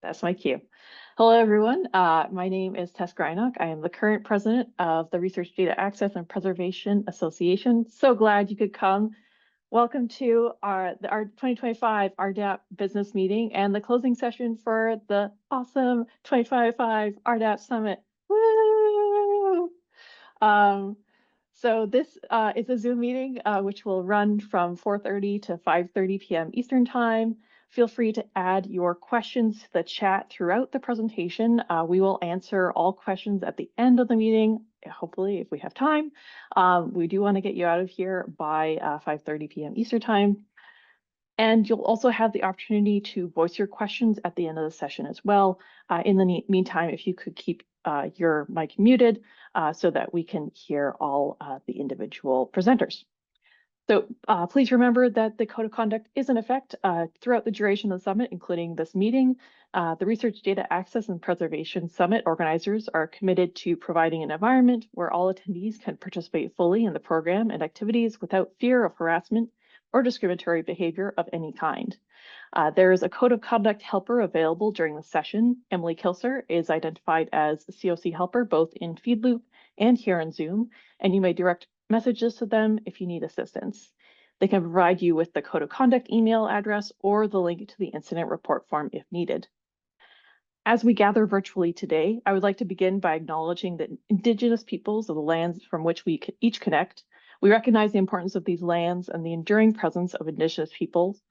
That's my cue. Hello, everyone. My name is Tess Greinock. I am the current president of the Research Data Access and Preservation Association. So glad you could come. Welcome to our 2025 RDAP business meeting and the closing session for the awesome 2025 RDAP Summit. Woo! So this is a Zoom meeting which will run from 4:30 to 5:30 p.m. Eastern Time. Feel free to add your questions to the chat throughout the presentation. We will answer all questions at the end of the meeting, hopefully if we have time. We do want to get you out of here by 5:30 p.m. Eastern Time. And you'll also have the opportunity to voice your questions at the end of the session as well. In the meantime, if you could keep your mic muted so that we can hear all the individual presenters. So please remember that the Code of Conduct is in effect throughout the duration of the summit, including this meeting. The Research Data Access and Preservation Summit organizers are committed to providing an environment where all attendees can participate fully in the program and activities without fear of harassment or discriminatory behavior of any kind. There is a Code of Conduct helper available during the session. Emily Kilser is identified as COC helper both in Feedloop and here in Zoom, and you may direct messages to them if you need assistance. They can provide you with the Code of Conduct email address or the link to the incident report form if needed. As we gather virtually today, I would like to begin by acknowledging that Indigenous peoples of the lands from which we each connect. We recognize the importance of these lands and the enduring presence of Indigenous peoples.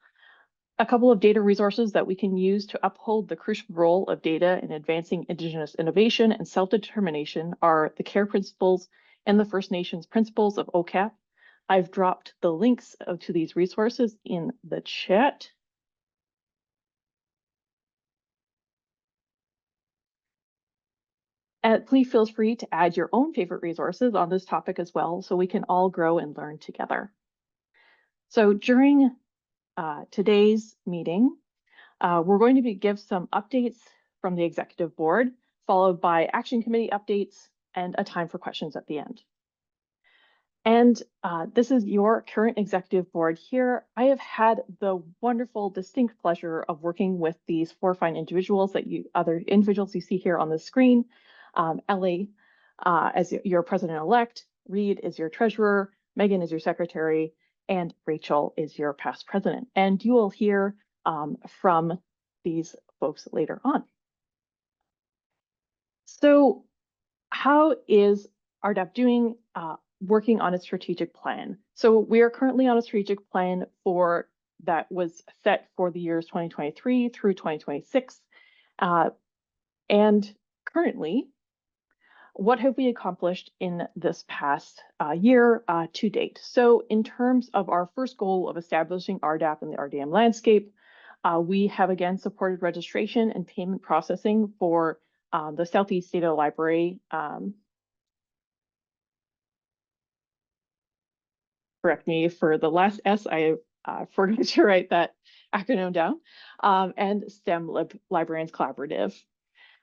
A couple of data resources that we can use to uphold the crucial role of data in advancing Indigenous innovation and self-determination are the CARE principles and the First Nations principles of OCAP. I've dropped the links to these resources in the chat. And please feel free to add your own favorite resources on this topic as well, so we can all grow and learn together. So during today's meeting, we're going to give some updates from the executive board, followed by action committee updates and a time for questions at the end. And this is your current executive board here. I have had the wonderful, distinct pleasure of working with these four fine individuals other individuals you see here on the screen. Ellie as your president-elect, Reed is your treasurer, Megan is your secretary, and Rachel is your past president. And you will hear from these folks later on. So how is RDAP doing working on a strategic plan? So we are currently on a strategic plan that was set for the years 2023 through 2026. And currently, what have we accomplished in this past year to date? So in terms of our first goal of establishing RDAP in the RDM landscape, we have again supported registration and payment processing for the Southeast Data Library. Correct me for the last S, I forgot to write that acronym down, and STEM Librarians Collaborative.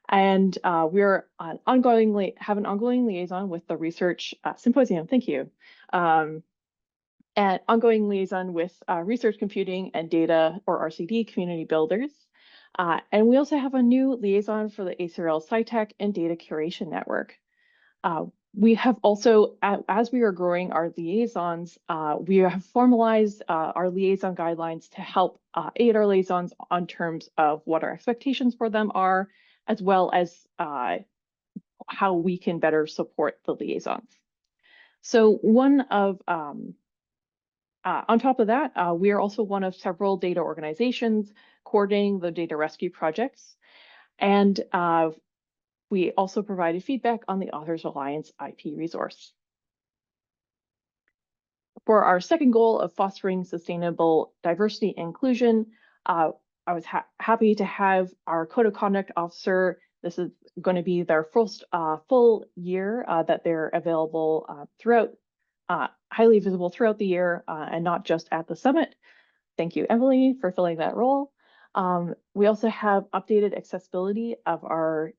And we're have an ongoing liaison with the Research Symposium, thank you. And ongoing liaison with Research Computing and Data, or RCD, Community Builders. And we also have a new liaison for the ACRL SciTech and Data Curation Network. We have also, as we are growing our liaisons, we have formalized our liaison guidelines to help aid our liaisons on terms of what our expectations for them are, as well as how we can better support the liaisons. So on top of that, we are also one of several data organizations coordinating the data rescue projects. And we also provided feedback on the Authors Alliance IP resource. For our second goal of fostering sustainable diversity and inclusion, I was happy to have our Code of Conduct officer. This is going to be their first full year that they're available highly visible throughout the year and not just at the summit. Thank you, Emily, for filling that role. We also have updated accessibility of our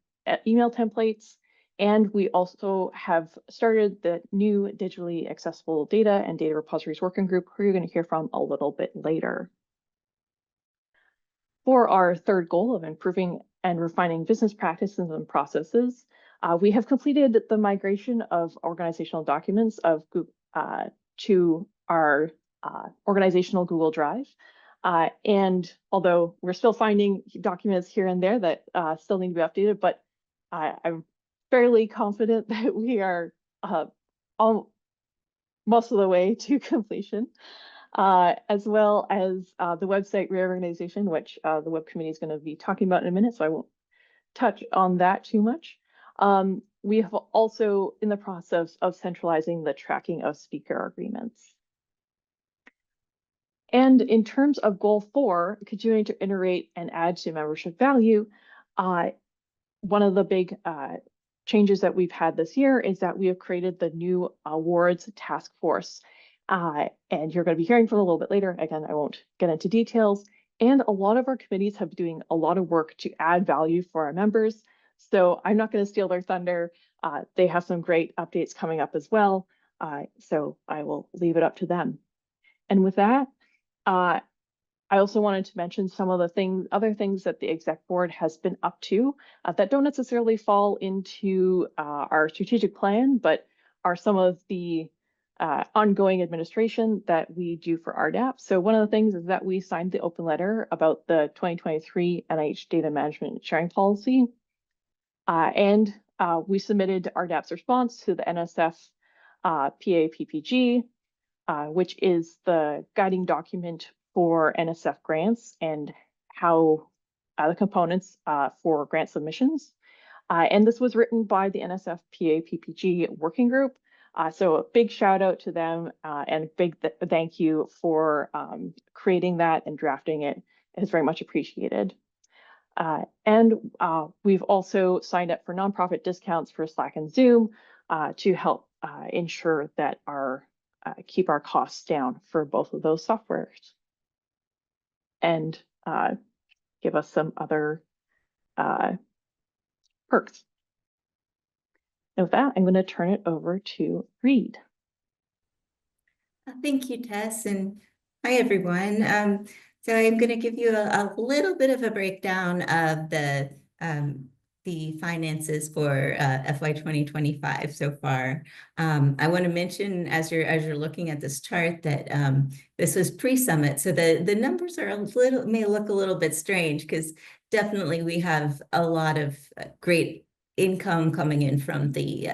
email templates, and we also have started the new digitally accessible data and data repositories working group, who you're going to hear from a little bit later. For our third goal of improving and refining business practices and processes. We have completed the migration of organizational documents to our organizational Google Drive. And although we're still finding documents here and there that still need to be updated, but I'm fairly confident that we are most of the way to completion, as well as the website reorganization, which the web committee is going to be talking about in a minute, so I won't touch on that too much. We have also in the process of centralizing the tracking of speaker agreements. And in terms of goal 4, continuing to iterate and add to membership value, one of the big changes that we've had this year is that we have created the new awards task force. And you're going to be hearing from a little bit later. Again, I won't get into details. And a lot of our committees have been doing a lot of work to add value for our members. So I'm not going to steal their thunder. They have some great updates coming up as well. So I will leave it up to them. And with that, I also wanted to mention some of the other things that the exec board has been up to that don't necessarily fall into our strategic plan, but are some of the ongoing administration that we do for RDAP. So one of the things is that we signed the open letter about the 2023 NIH data management and sharing policy. And we submitted RDAP's response to the NSF PAPPG, which is the guiding document for NSF grants and how the components for grant submissions. And this was written by the NSF PAPPG working group. So a big shout out to them and big thank you for creating that and drafting it. It is very much appreciated. And we've also signed up for nonprofit discounts for Slack and Zoom to help ensure that keep our costs down for both of those softwares and give us some other perks. And with that, I'm going to turn it over to Reed. Thank you, Tess, and hi, everyone. So I'm going to give you a little bit of a breakdown of the finances for FY 2025 so far. I want to mention as you're looking at this chart that this was pre-summit, so the numbers are may look a little bit strange because definitely we have a lot of great income coming in from the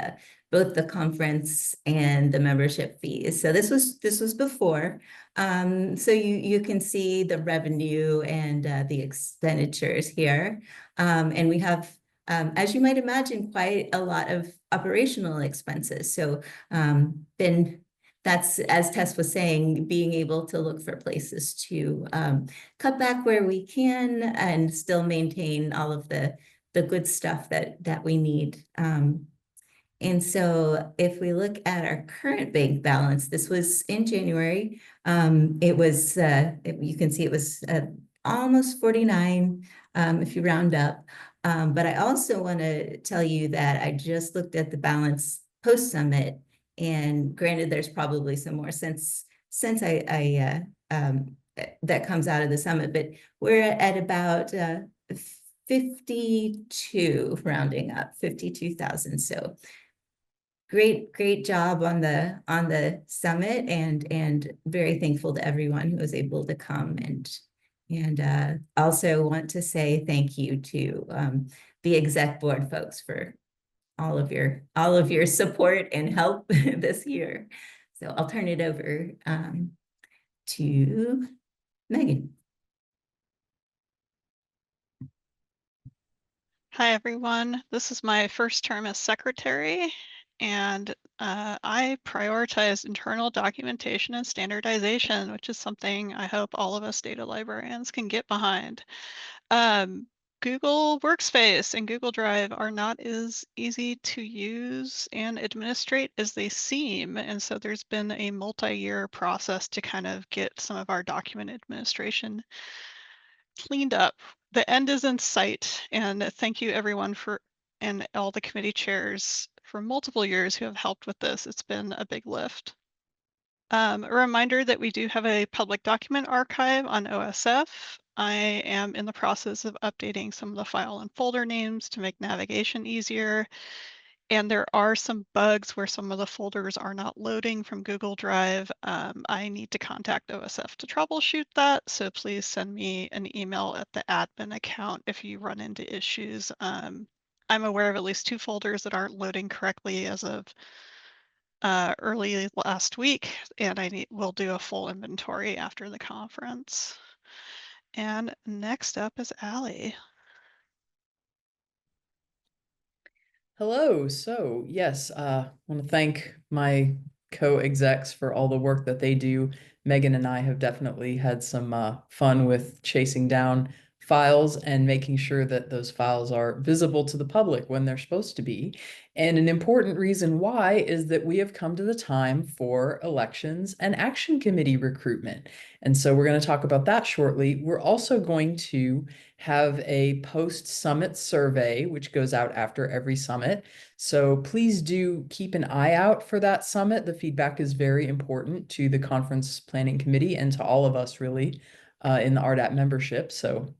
both the conference and the membership fees. So this was before. So you can see the revenue and the expenditures here. And we have, as you might imagine, quite a lot of operational expenses. So then that's, as Tess was saying, being able to look for places to cut back where we can and still maintain all of the good stuff that we need. And so if we look at our current bank balance, this was in January. It was, you can see it was almost 49 if you round up. But I also want to tell you that I just looked at the balance post-summit, and granted, there's probably some more since that comes out of the summit, but we're at about 52, rounding up 52,000. So great job on the summit, and very thankful to everyone who was able to come, and also want to say thank you to the exec board folks for all of your support and help this year. So I'll turn it over to Megan. Hi, everyone. This is my first term as secretary, and I prioritize internal documentation and standardization, which is something I hope all of us data librarians can get behind. Google Workspace and Google Drive are not as easy to use and administrate as they seem, and so there's been a multi-year process to kind of get some of our document administration cleaned up. The end is in sight, and thank you everyone and all the committee chairs for multiple years who have helped with this. It's been a big lift. A reminder that we do have a public document archive on OSF. I am in the process of updating some of the file and folder names to make navigation easier. And there are some bugs where some of the folders are not loading from Google Drive. I need to contact OSF to troubleshoot that. So please send me an email at the admin account if you run into issues. I'm aware of at least 2 folders that aren't loading correctly as of early last week, and we'll do a full inventory after the conference. And next up is Allie. Hello. So yes, I want to thank my co-execs for all the work that they do. Megan and I have definitely had some fun with chasing down files and making sure that those files are visible to the public when they're supposed to be. And an important reason why is that we have come to the time for elections and action committee recruitment. And so we're going to talk about that shortly. We're also going to have a post-summit survey, which goes out after every summit. So please do keep an eye out for that summit. The feedback is very important to the conference planning committee and to all of us really in the RDAP membership. So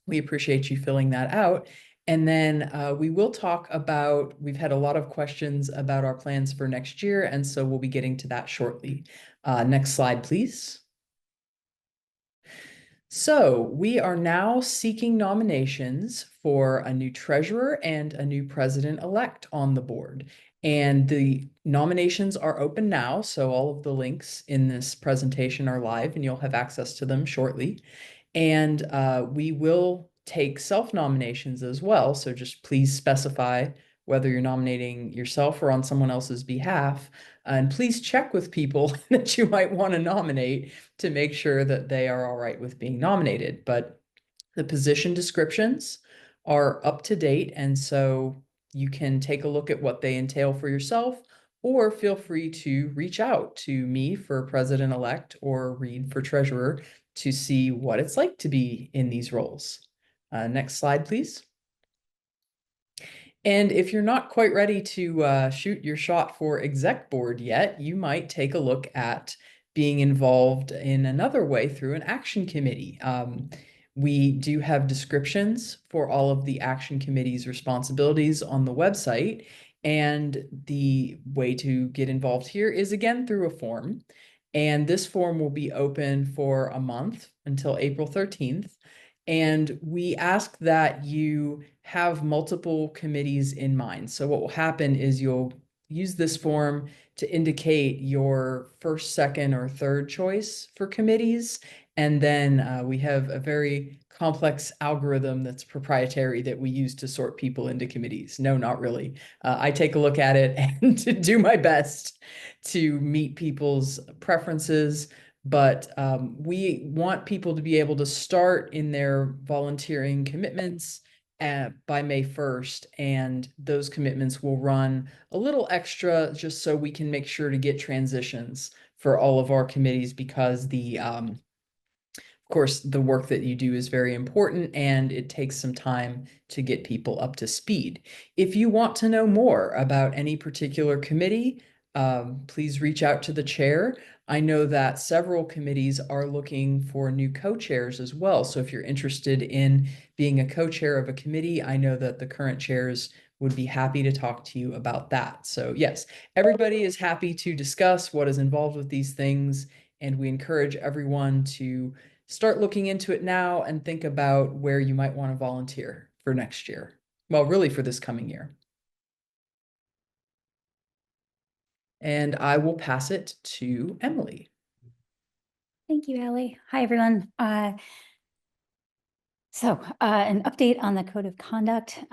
we appreciate you filling that out. And then we will talk about, we've had a lot of questions about our plans for next year, and so we'll be getting to that shortly. Next slide, please. So we are now seeking nominations for a new treasurer and a new president-elect on the board. And the nominations are open now, so all of the links in this presentation are live and you'll have access to them shortly. And we will take self-nominations as well, so just please specify whether you're nominating yourself or on someone else's behalf. And please check with people that you might want to nominate to make sure that they are all right with being nominated. But the position descriptions are up to date, and so you can take a look at what they entail for yourself, or feel free to reach out to me for president-elect or Reed for treasurer to see what it's like to be in these roles. Next slide, please. And if you're not quite ready to shoot your shot for exec board yet, you might take a look at being involved in another way through an action committee. We do have descriptions for all of the action committee's responsibilities on the website. And the way to get involved here is again through a form. And this form will be open for a month until April 13th. And we ask that you have multiple committees in mind. So what will happen is you'll use this form to indicate your first, second, or third choice for committees. And then we have a very complex algorithm that's proprietary that we use to sort people into committees. No, not really. I take a look at it and to do my best to meet people's preferences. But we want people to be able to start in their volunteering commitments by May 1st, and those commitments will run a little extra just so we can make sure to get transitions for all of our committees, because of course, the work that you do is very important and it takes some time to get people up to speed. If you want to know more about any particular committee, please reach out to the chair. I know that several committees are looking for new co-chairs as well. So if you're interested in being a co-chair of a committee, I know that the current chairs would be happy to talk to you about that. So yes, everybody is happy to discuss what is involved with these things, and we encourage everyone to start looking into it now and think about where you might want to volunteer for next year. Well, really for this coming year. And I will pass it to Emily. Thank you, Allie. Hi, everyone. So an update on the code of conduct.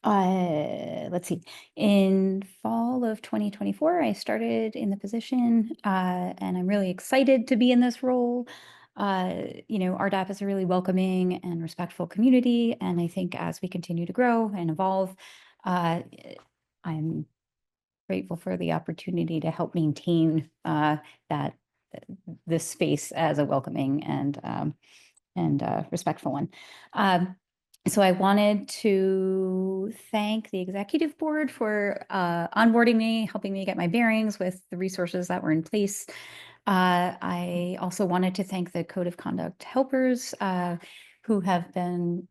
Let's see. In fall of 2024, I started in the position, and I'm really excited to be in this role. RDAP is a really welcoming and respectful community, and I think as we continue to grow and evolve, I'm grateful for the opportunity to help maintain this space as a welcoming and respectful one. So I wanted to thank the executive board for onboarding me, helping me get my bearings with the resources that were in place. I also wanted to thank the Code of Conduct helpers who have been,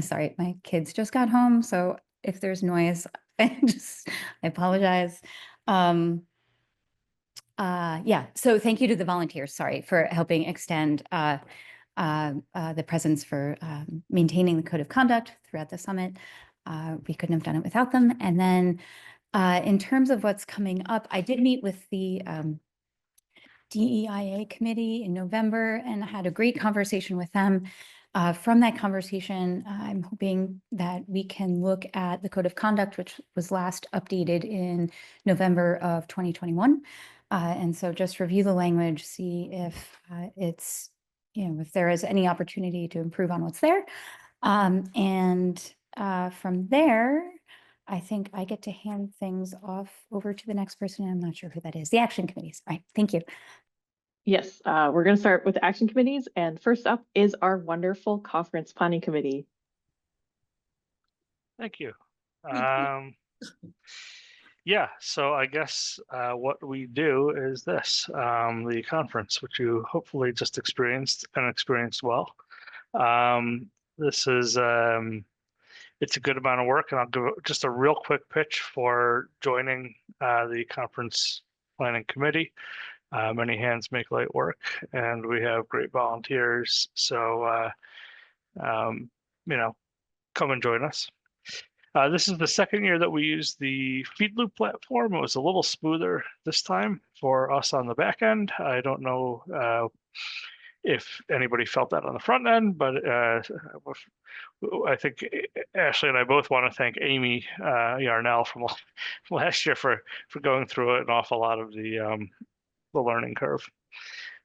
sorry, my kids just got home, so if there's noise, I apologize. Yeah, so thank you to the volunteers, sorry, for helping extend the presence for maintaining the Code of Conduct throughout the summit. We couldn't have done it without them. And then in terms of what's coming up, I did meet with the DEIA committee in November and had a great conversation with them. From that conversation, I'm hoping that we can look at the Code of Conduct, which was last updated in November of 2021. And so just review the language, see if it's, if there is any opportunity to improve on what's there. And from there, I think I get to hand things off over to the next person. I'm not sure who that is. The action committees. All right, thank you. Yes, we're going to start with the action committees. And first up is our wonderful conference planning committee. Thank you. Yeah, so I guess what we do is this, the conference, which you hopefully just experienced and experienced well. This is, it's a good amount of work, and I'll give just a real quick pitch for joining the conference planning committee. Many hands make light work, and we have great volunteers. So, come and join us. This is the second year that we use the feed loop platform. It was a little smoother this time for us on the back end. I don't know if anybody felt that on the front end, but I think Ashley and I both want to thank Amy Yarnell from last year for going through it an awful lot of the learning curve.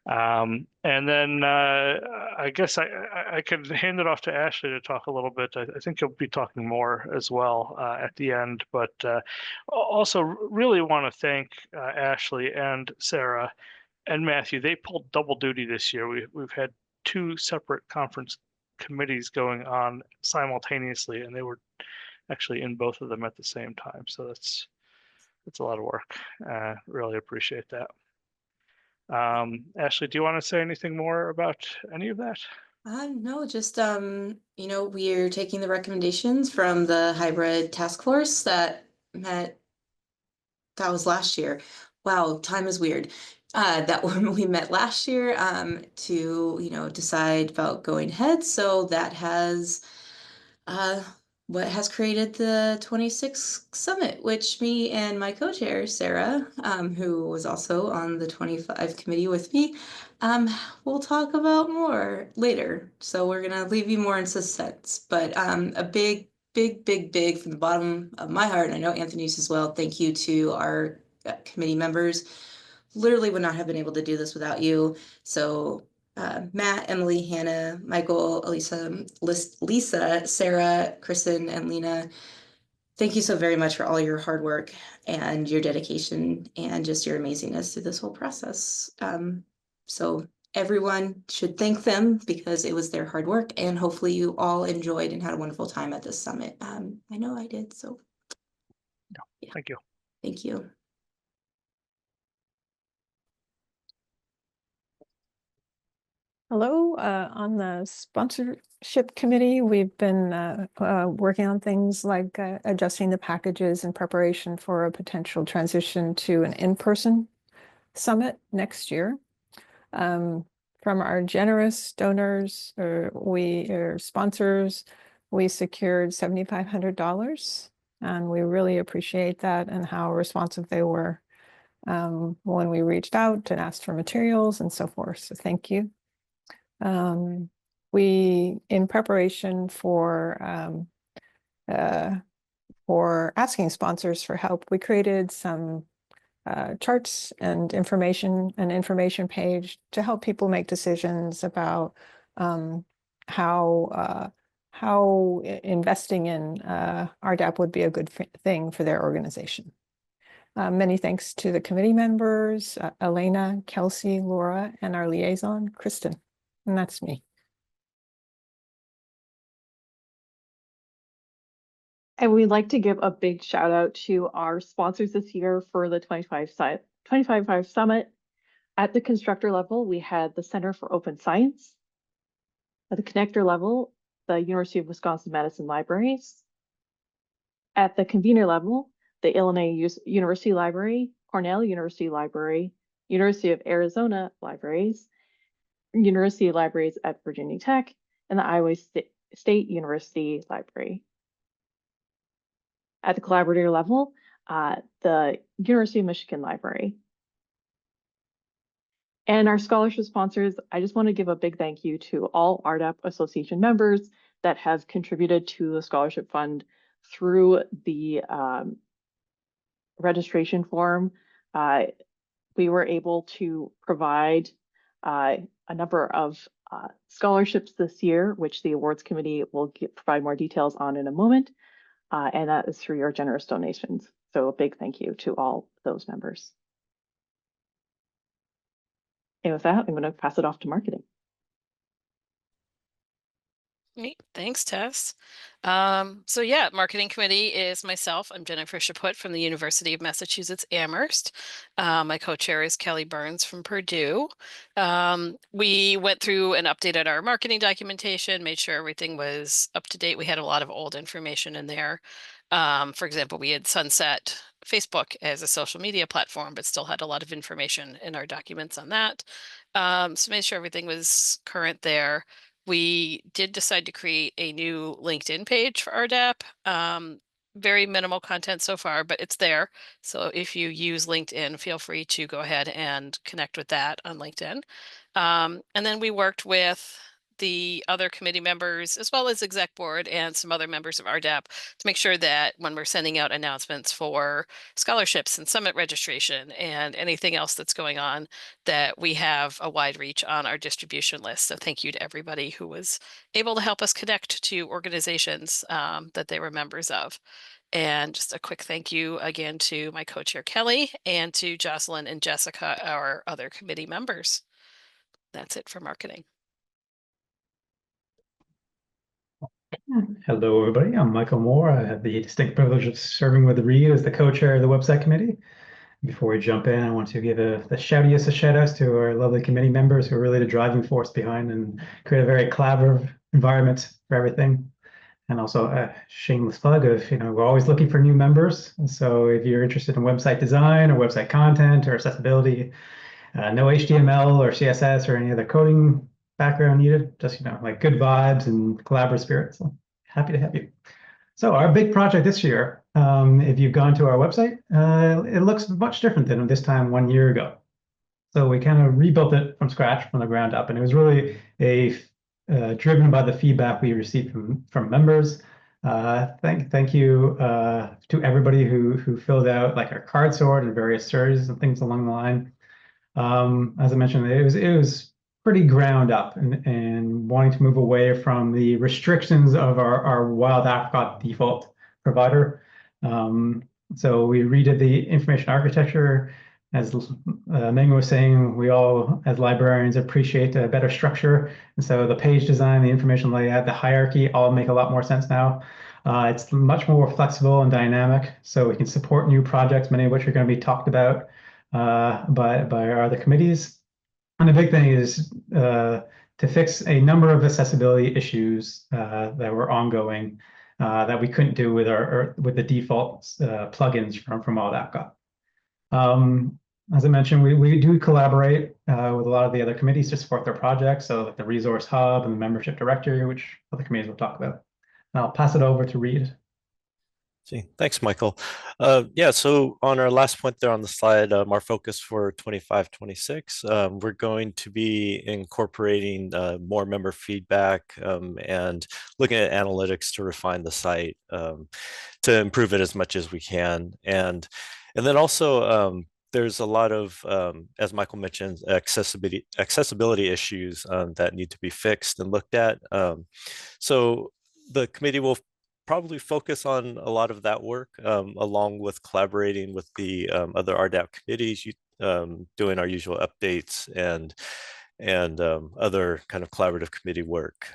And then I guess I could hand it off to Ashley to talk a little bit. I think you'll be talking more as well at the end, but also really want to thank Ashley and Sarah and Matthew. They pulled double duty this year. We've had two separate conference committees going on simultaneously, and they were actually in both of them at the same time. So that's a lot of work. Really appreciate that. Ashley, do you want to say anything more about any of that? No, just we're taking the recommendations from the hybrid task force that met. That was last year. Wow, time is weird. That when we met last year to decide about going ahead. So that has what has created the 26th summit, which me and my co-chair, Sarah, who was also on the 25 committee with me, we'll talk about more later. So we're gonna leave you more in suspense, but a big from the bottom of my heart, and I know Anthony's as well, thank you to our committee members. Literally would not have been able to do this without you. So Matt, Emily, Hannah, Michael, Elisa, Lisa, Sarah, Kristen, and Lena, thank you so very much for all your hard work and your dedication and just your amazingness through this whole process. So everyone should thank them because it was their hard work, and hopefully you all enjoyed and had a wonderful time at this summit. I know I did, so. Yeah. Thank you. Thank you. Hello, on the sponsorship committee, we've been working on things like adjusting the packages in preparation for a potential transition to an in-person summit next year. From our generous donors, or sponsors, we secured $7,500, and we really appreciate that and how responsive they were when we reached out and asked for materials and so forth. So thank you. We, in preparation for asking sponsors for help, we created some charts and an information page to help people make decisions about how investing in RDAP would be a good thing for their organization. Many thanks to the committee members, Elena, Kelsey, Laura, and our liaison, Kristen. And that's me. And we'd like to give a big shout out to our sponsors this year for the 2025 Summit. At the constructor level, we had the Center for Open Science. At the connector level, the University of Wisconsin-Madison Libraries. At the convener level, the Illinois University Library, Cornell University Library, University of Arizona Libraries, University Libraries at Virginia Tech, and the Iowa State University Library. At the collaborator level, the University of Michigan Library. And our scholarship sponsors, I just want to give a big thank you to all RDAP Association members that have contributed to the scholarship fund through the registration form. We were able to provide a number of scholarships this year, which the awards committee will provide more details on in a moment. And that is through your generous donations. So a big thank you to all those members. And with that, I'm going to pass it off to marketing. Neat. Thanks, Tess. So yeah, marketing committee is myself. I'm Jennifer Chaput from the University of Massachusetts Amherst. My co-chair is Kelly Burns from Purdue. We went through and updated our marketing documentation, made sure everything was up to date. We had a lot of old information in there. For example, we had sunset Facebook as a social media platform, but still had a lot of information in our documents on that. So made sure everything was current there. We did decide to create a new LinkedIn page for RDAP. Very minimal content so far, but it's there. So if you use LinkedIn, feel free to go ahead and connect with that on LinkedIn. And then we worked with the other committee members, as well as exec board and some other members of RDAP, to make sure that when we're sending out announcements for scholarships and summit registration and anything else that's going on, that we have a wide reach on our distribution list. So thank you to everybody who was able to help us connect to organizations that they were members of. And just a quick thank you again to my co-chair Kelly and to Jocelyn and Jessica, our other committee members. That's it for marketing. Hello, everybody. I'm Michael Moore. I have the distinct privilege of serving with Reed as the co-chair of the website committee. Before we jump in, I want to give the shoutiest of shout-outs to our lovely committee members who are really the driving force behind and create a very collaborative environment for everything. And also a shameless plug of, we're always looking for new members. And so if you're interested in website design or website content or accessibility, no HTML or CSS or any other coding background needed, just, like good vibes and collaborative spirit. So happy to have you. So our big project this year, if you've gone to our website, it looks much different than this time 1 year ago. So we kind of rebuilt it from scratch, from the ground up, and it was really driven by the feedback we received from members. Thank you to everybody who filled out like our card sort and various surveys and things along the line. As I mentioned, it was pretty ground up and wanting to move away from the restrictions of our wild apricot default provider. So we redid the information architecture. As Meng was saying, we all, as librarians, appreciate a better structure. And so the page design, the information layout, the hierarchy all make a lot more sense now. It's much more flexible and dynamic, so we can support new projects, many of which are going to be talked about by our other committees. And the big thing is to fix a number of accessibility issues that were ongoing that we couldn't do with the default plugins from all that got. As I mentioned, we do collaborate with a lot of the other committees to support their projects, so like the resource hub and the membership directory, which other committees will talk about. And I'll pass it over to Reed. Thanks, Michael. Yeah, so on our last point there on the slide, our focus for 25-26, we're going to be incorporating more member feedback and looking at analytics to refine the site to improve it as much as we can. And then also there's a lot of, as Michael mentioned, accessibility issues that need to be fixed and looked at. So the committee will probably focus on a lot of that work, along with collaborating with the other RDAP committees, doing our usual updates and other kind of collaborative committee work.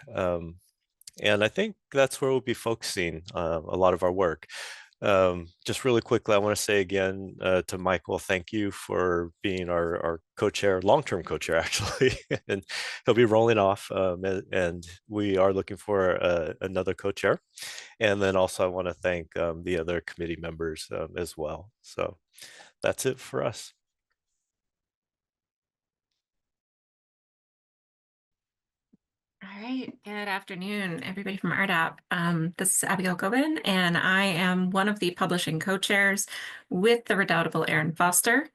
And I think that's where we'll be focusing a lot of our work. Just really quickly, I want to say again to Michael, thank you for being our co-chair, long-term co-chair actually, and he'll be rolling off, and we are looking for another co-chair. And then also I want to thank the other committee members as well. So that's it for us. All right, good afternoon, everybody from RDAP. This is Abigail Gobin, and I am one of the publishing co-chairs with the redoubtable Erin Foster.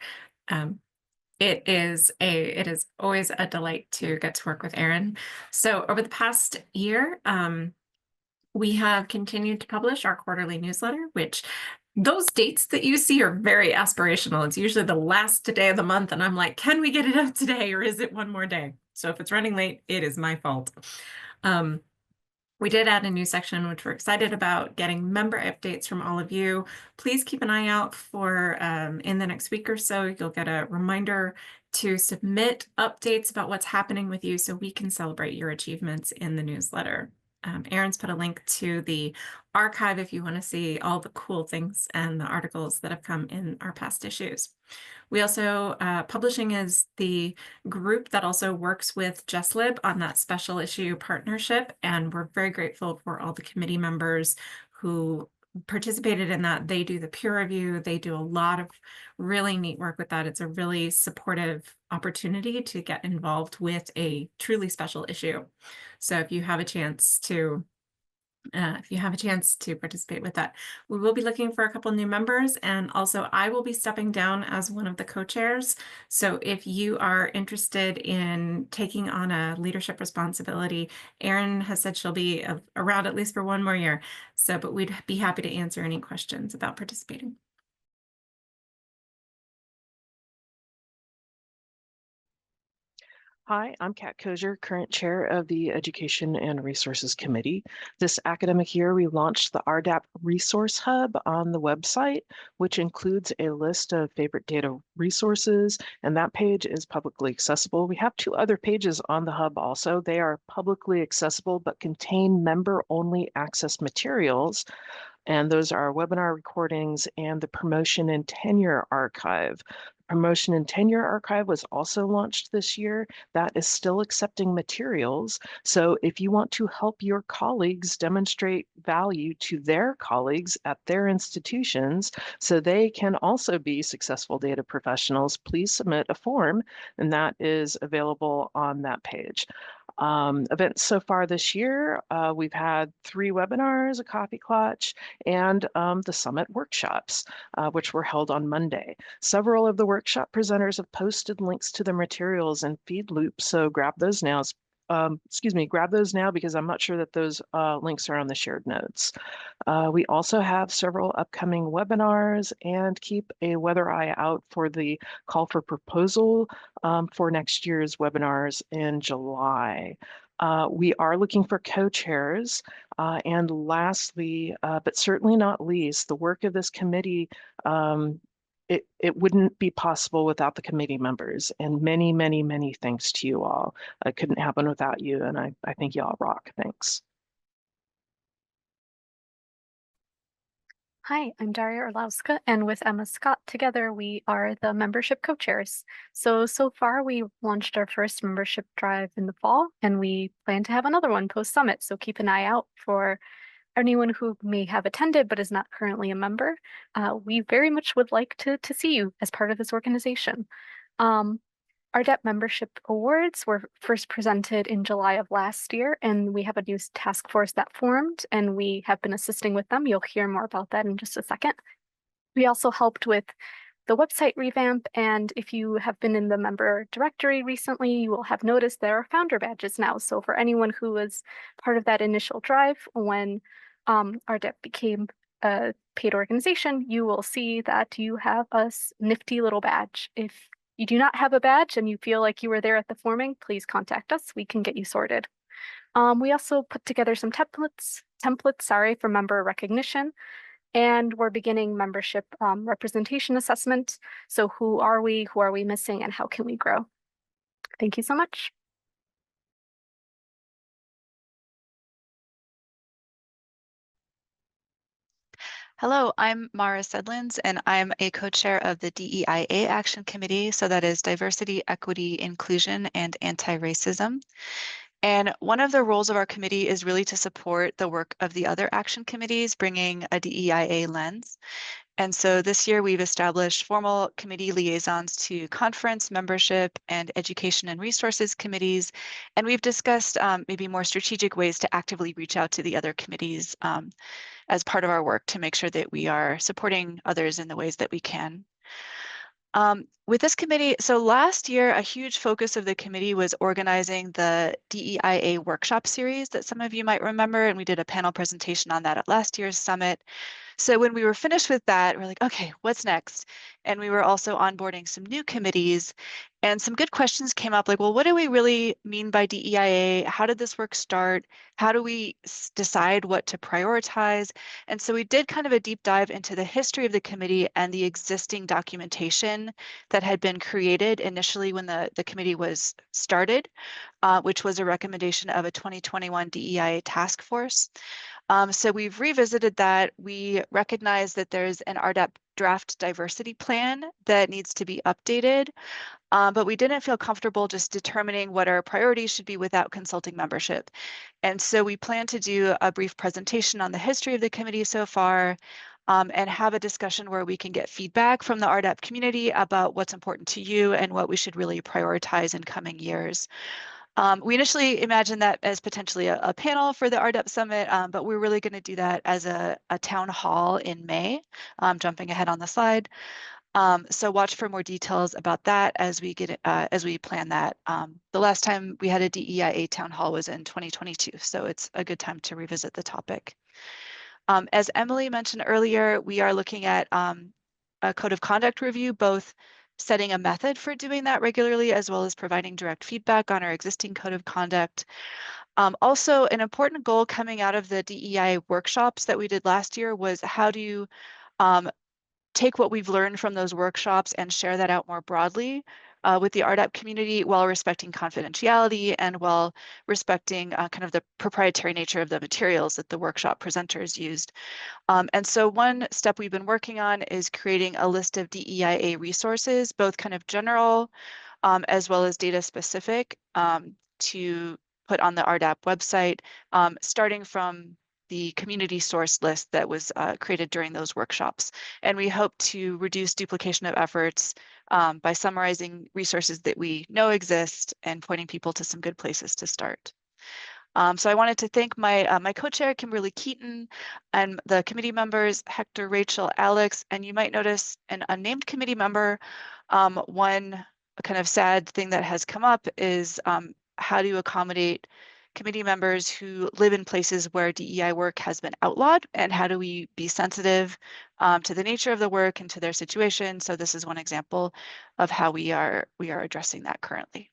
It is always a delight to get to work with Erin. So over the past year, we have continued to publish our quarterly newsletter, which those dates that you see are very aspirational. It's usually the last day of the month, and I'm like, can we get it out today, or is it one more day? So if it's running late, it is my fault. We did add a new section, which we're excited about, getting member updates from all of you. Please keep an eye out for in the next week or so, you'll get a reminder to submit updates about what's happening with you so we can celebrate your achievements in the newsletter. Erin's put a link to the archive if you want to see all the cool things and the articles that have come in our past issues. We also, publishing is the group that also works with JustLib on that special issue partnership, and we're very grateful for all the committee members who participated in that. They do the peer review, they do a lot of really neat work with that. It's a really supportive opportunity to get involved with a truly special issue. So if you have a chance to participate with that. We will be looking for a couple new members, and also I will be stepping down as one of the co-chairs. So if you are interested in taking on a leadership responsibility, Erin has said she'll be around at least for one more year. So, but we'd be happy to answer any questions about participating. Hi, I'm Kat Kozier, current chair of the Education and Resources Committee. This academic year, we launched the RDAP Resource Hub on the website, which includes a list of favorite data resources, and that page is publicly accessible. We have two other pages on the hub also. They are publicly accessible, but contain member-only access materials. And those are webinar recordings and the Promotion and Tenure Archive. Promotion and Tenure Archive was also launched this year. That is still accepting materials. So if you want to help your colleagues demonstrate value to their colleagues at their institutions so they can also be successful data professionals, please submit a form, and that is available on that page. Events so far this year, we've had 3 webinars, a coffee clutch, and the summit workshops, which were held on Monday. Several of the workshop presenters have posted links to the materials in Feedloop, so grab those now. Grab those now because I'm not sure that those links are on the shared notes. We also have several upcoming webinars, and keep a weather eye out for the call for proposal for next year's webinars in July. We are looking for co-chairs. And lastly, but certainly not least, the work of this committee, it wouldn't be possible without the committee members, and many, many, many thanks to you all. It couldn't happen without you, and I think you all rock. Thanks. Hi, I'm Daria Orlowska, and with Emma Scott together, we are the membership co-chairs. So far we launched our first membership drive in the fall, and we plan to have another one post-summit. So keep an eye out for anyone who may have attended but is not currently a member. We very much would like to see you as part of this organization. RDAP membership awards were first presented in July of last year, and we have a new task force that formed, and we have been assisting with them. You'll hear more about that in just a second. We also helped with the website revamp, and if you have been in the member directory recently, you will have noticed there are founder badges now. So for anyone who was part of that initial drive when RDAP became a paid organization, you will see that you have a nifty little badge. If you do not have a badge and you feel like you were there at the forming, please contact us. We can get you sorted. We also put together some templates, for member recognition, and we're beginning membership representation assessment. So who are we missing, and how can we grow? Thank you so much. Hello, I'm Mara Sedlins, and I'm a co-chair of the DEIA Action Committee. So that is Diversity, Equity, Inclusion, and Anti-Racism. And one of the roles of our committee is really to support the work of the other action committees, bringing a DEIA lens. And so this year we've established formal committee liaisons to conference, membership, and education and resources committees. And we've discussed maybe more strategic ways to actively reach out to the other committees as part of our work to make sure that we are supporting others in the ways that we can. With this committee, so last year, a huge focus of the committee was organizing the DEIA workshop series that some of you might remember, and we did a panel presentation on that at last year's summit. So when we were finished with that, we're like, okay, what's next? And we were also onboarding some new committees, and some good questions came up like, well, what do we really mean by DEIA? How did this work start? How do we decide what to prioritize? And so we did kind of a deep dive into the history of the committee and the existing documentation that had been created initially when the committee was started, which was a recommendation of a 2021 DEIA task force. So we've revisited that. We recognize that there's an RDAP draft diversity plan that needs to be updated, but we didn't feel comfortable just determining what our priorities should be without consulting membership. And so we plan to do a brief presentation on the history of the committee so far, and have a discussion where we can get feedback from the RDAP community about what's important to you and what we should really prioritize in coming years. We initially imagined that as potentially a panel for the RDAP Summit, but we're really going to do that as a town hall in May, jumping ahead on the slide. So watch for more details about that as we plan that. The last time we had a DEIA town hall was in 2022, so it's a good time to revisit the topic. As Emily mentioned earlier, we are looking at a code of conduct review, both setting a method for doing that regularly, as well as providing direct feedback on our existing code of conduct. Also, an important goal coming out of the DEI workshops that we did last year was how do you take what we've learned from those workshops and share that out more broadly with the RDAP community while respecting confidentiality and while respecting kind of the proprietary nature of the materials that the workshop presenters used. And so one step we've been working on is creating a list of DEIA resources, both kind of general as well as data specific, to put on the RDAP website, starting from the community source list that was created during those workshops. And we hope to reduce duplication of efforts by summarizing resources that we know exist and pointing people to some good places to start. So I wanted to thank my co-chair, Kimberly Keaton, and the committee members, Hector, Rachel, Alex, and you might notice an unnamed committee member. One kind of sad thing that has come up is how to accommodate committee members who live in places where DEI work has been outlawed, and how do we be sensitive to the nature of the work and to their situation. So this is one example of how we are addressing that currently.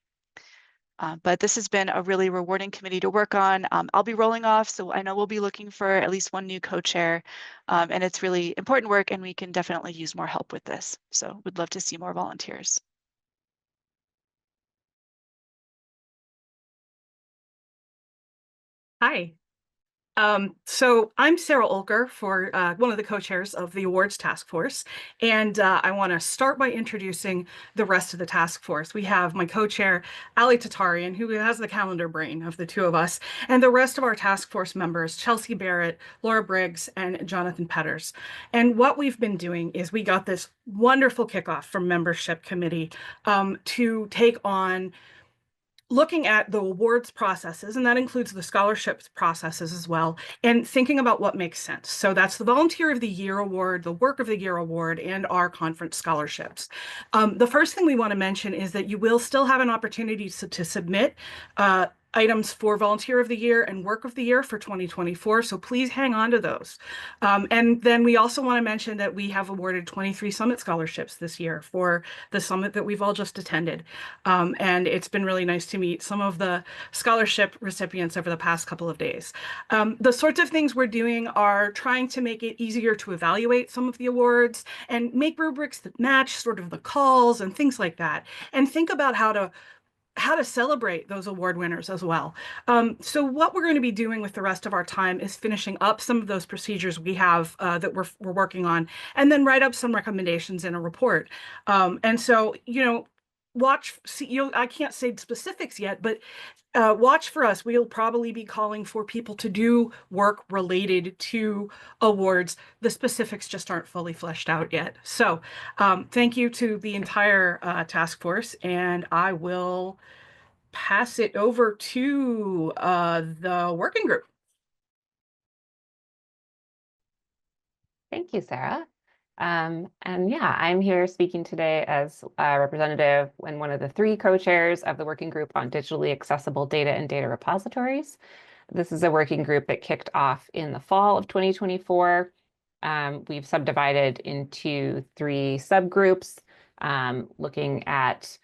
But this has been a really rewarding committee to work on. I'll be rolling off, so I know we'll be looking for at least one new co-chair, and it's really important work, and we can definitely use more help with this. So we'd love to see more volunteers. Hi. So I'm Sarah Olker for one of the co-chairs of the awards task force, and I want to start by introducing the rest of the task force. We have my co-chair Ali Tatarian, who has the calendar brain of the two of us, and the rest of our task force members, Chelsea Barrett, Laura Briggs, and Jonathan Petters. And what we've been doing is we got this wonderful kickoff from membership committee to take on looking at the awards processes, and that includes the scholarships processes as well, and thinking about what makes sense. So that's the Volunteer of the Year Award, the Work of the Year Award, and our conference scholarships. The first thing we want to mention is that you will still have an opportunity to submit items for Volunteer of the Year and Work of the Year for 2024, so please hang on to those. And then we also want to mention that we have awarded 23 Summit scholarships this year for the summit that we've all just attended. And it's been really nice to meet some of the scholarship recipients over the past couple of days. The sorts of things we're doing are trying to make it easier to evaluate some of the awards and make rubrics that match sort of the calls and things like that, and think about how to how to celebrate those award winners as well. So what we're going to be doing with the rest of our time is finishing up some of those procedures we have that we're working on, and then write up some recommendations in a report. And so, I can't say specifics yet, but watch for us. We'll probably be calling for people to do work related to awards. The specifics just aren't fully fleshed out yet. So thank you to the entire task force, and I will pass it over to the working group. Thank you, Sarah. And yeah, I'm here speaking today as a representative and one of the 3 co-chairs of the working group on digitally accessible data and data repositories. This is a working group that kicked off in the fall of 2024. We've subdivided into 3 subgroups, looking at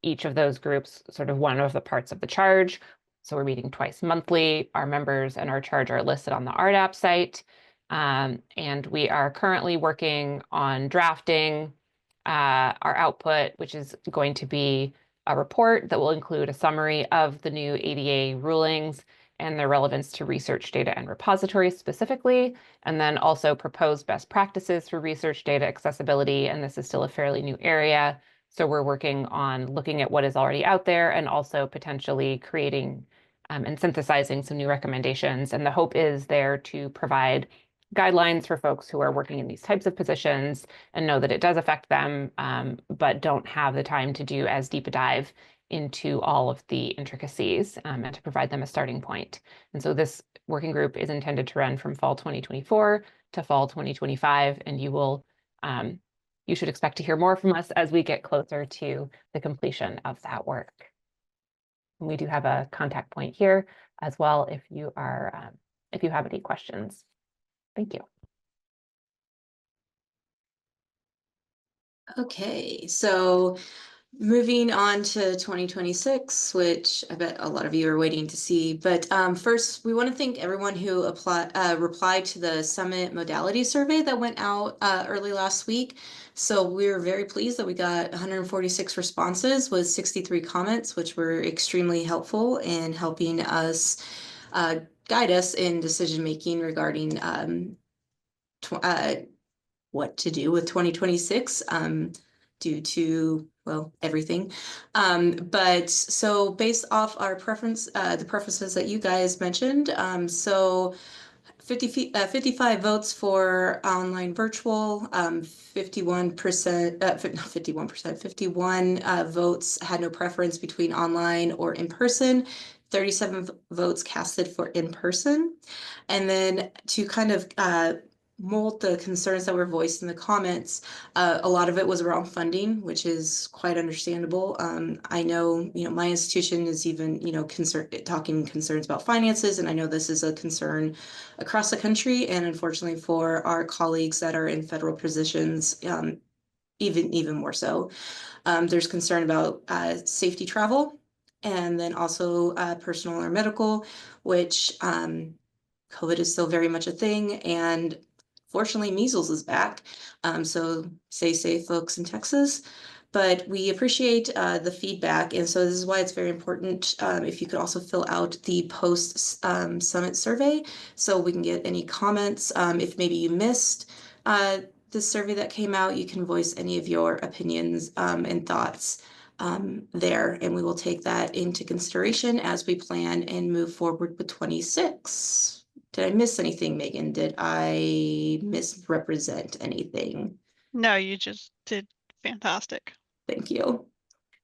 each of those groups, sort of one of the parts of the charge. So we're meeting twice monthly. Our members and our charge are listed on the RDAP site. And we are currently working on drafting our output, which is going to be a report that will include a summary of the new ADA rulings and their relevance to research data and repositories specifically, and then also proposed best practices for research data accessibility. And this is still a fairly new area. So we're working on looking at what is already out there and also potentially creating and synthesizing some new recommendations. And the hope is there to provide guidelines for folks who are working in these types of positions and know that it does affect them, but don't have the time to do as deep a dive into all of the intricacies, and to provide them a starting point. And so this working group is intended to run from fall 2024 to fall 2025, and you should expect to hear more from us as we get closer to the completion of that work. And we do have a contact point here as well if you have any questions. Thank you. Okay, so moving on to 2026, which I bet a lot of you are waiting to see. But first, we want to thank everyone who replied to the Summit modality survey that went out early last week. So we're very pleased that we got 146 responses with 63 comments, which were extremely helpful in helping us guide us in decision making regarding what to do with 2026 due to, well, everything. But so based off our preference, the preferences that you guys mentioned, so 55 votes for online virtual, 51 votes had no preference between online or in person, 37 votes casted for in person. And then to kind of mold the concerns that were voiced in the comments, a lot of it was around funding, which is quite understandable. I know, my institution is even, talking concerns about finances, and I know this is a concern across the country, and unfortunately for our colleagues that are in federal positions, even more so. There's concern about safety travel, and then also personal or medical, which COVID is still very much a thing, and fortunately, measles is back. So stay safe, folks in Texas. But we appreciate the feedback. And so this is why it's very important if you could also fill out the post-summit survey so we can get any comments. If maybe you missed the survey that came out, you can voice any of your opinions and thoughts there. And we will take that into consideration as we plan and move forward with 26. Did I miss anything, Megan? Did I misrepresent anything? No, you just did fantastic. Thank you.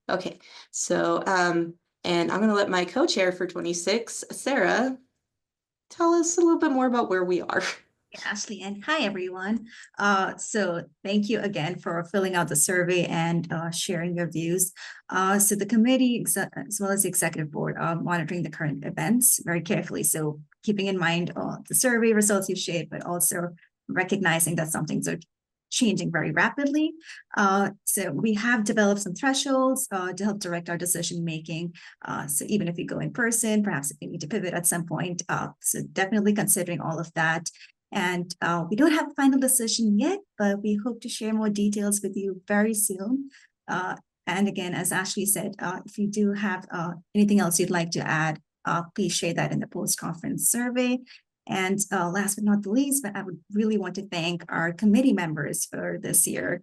Okay, so and I'm going to let my co-chair for 26, Sarah, tell us a little bit more about where we are. Ashley, and hi everyone. So thank you again for filling out the survey and sharing your views. So the committee, as well as the executive board, are monitoring the current events very carefully. So keeping in mind the survey results you shared, but also recognizing that some things are changing very rapidly. So we have developed some thresholds to help direct our decision making. So even if we go in person, perhaps if we need to pivot at some point. So definitely considering all of that. And we don't have a final decision yet, but we hope to share more details with you very soon. And again, as Ashley said, if you do have anything else you'd like to add, please share that in the post-conference survey. And last but not the least, but I would really want to thank our committee members for this year.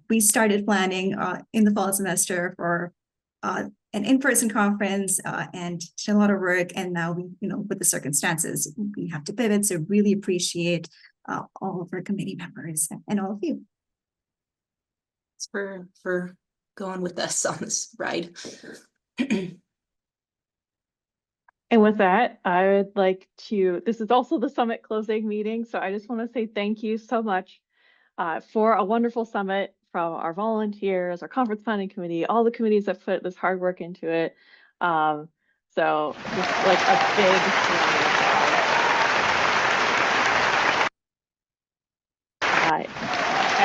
We started planning in the fall semester for an in-person conference and did a lot of work. And now we, with the circumstances, we have to pivot. So really appreciate all of our committee members and all of you. For going with us on this ride. And with that, I would like to, this is also the summit closing meeting. So I just want to say thank you so much for a wonderful summit from our volunteers, our conference planning committee, all the committees that put this hard work into it. So just like a big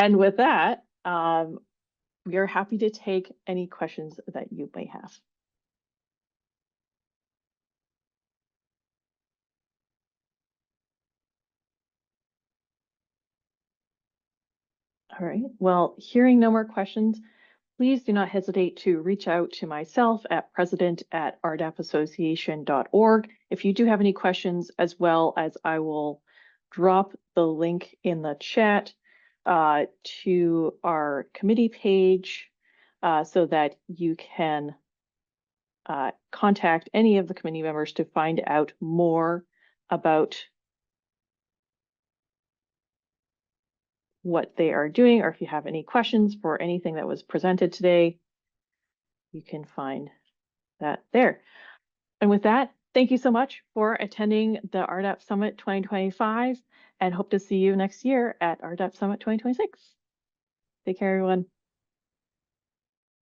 and with that, we are happy to take any questions that you may have. All right, well, hearing no more questions, please do not hesitate to reach out to myself at president@rdapassociation.org if you do have any questions, as well as I will drop the link in the chat to our committee page so that you can contact any of the committee members to find out more about what they are doing, or if you have any questions for anything that was presented today, you can find that there. And with that, thank you so much for attending the RDAP Summit 2025 and hope to see you next year at RDAP Summit 2026. Take care, everyone.